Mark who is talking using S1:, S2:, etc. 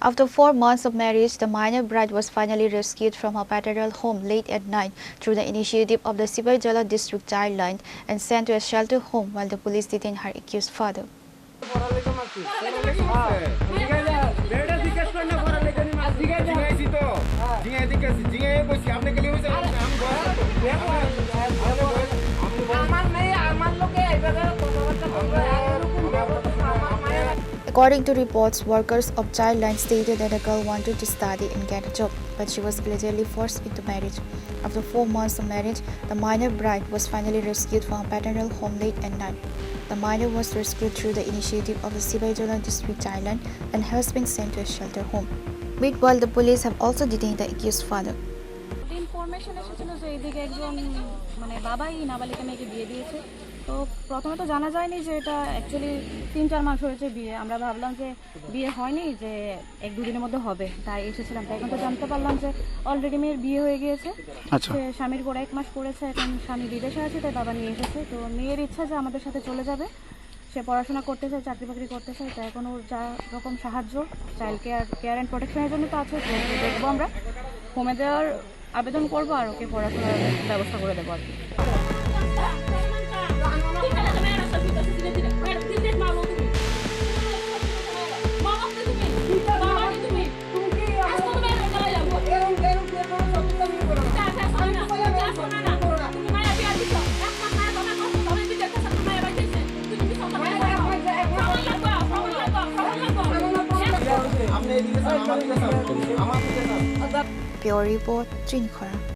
S1: After 4 months of marriage, the minor bride was finally rescued from her paternal home late at night through the initiative of the Sibaijala District Childline and sent to a shelter home while the police detained her accused father. According to reports, workers of Childline stated that the girl wanted to study and get a job, but she was allegedly forced into marriage. After 4 months of marriage, the minor bride was finally rescued from her paternal home late at night. The minor was rescued through the initiative of the Sibaijala District Childline and has been sent to a shelter home. Meanwhile, the police have also detained the accused father.
S2: Information এসেছিল যে এইদিকে একজন বাবাই নাবালিকা মেয়েকে বিয়ে দিয়েছে। তো প্রথমে তো জানা যায়নি যে এটা অ্যাকচুয়ালি 3-4 মাস হয়েছে বিয়ে। আমরা ভাবলাম যে বিয়ে হয়নি, যে 1-2 দিনের মধ্যে হবে, তাই এসেছিলাম। তাই এখন তো জানতে পারলাম যে অলরেডি মেয়ের বিয়ে হয়ে গিয়েছে। সে স্বামীর পরে 1 মাস পড়েছে, এখন স্বামী বিদেশে আছে, তাই বাবা নিয়ে এসেছে। তো মেয়ের ইচ্ছা যে আমাদের সাথে চলে যাবে, সে পড়াশোনা করতে চায়, চাকরি বাকরি করতে চায়। তাই এখন ওর যা রকম সাহায্য চাইল্ড কেয়ার অ্যান্ড প্রোটেকশনের জন্য তো আছে, দেখবো আমরা হোমে দেওয়ার আবেদন করবো আর ওকে পড়াশোনার ব্যবস্থা করে দেবো আর কি।
S1: Pure Report, Trinkhora.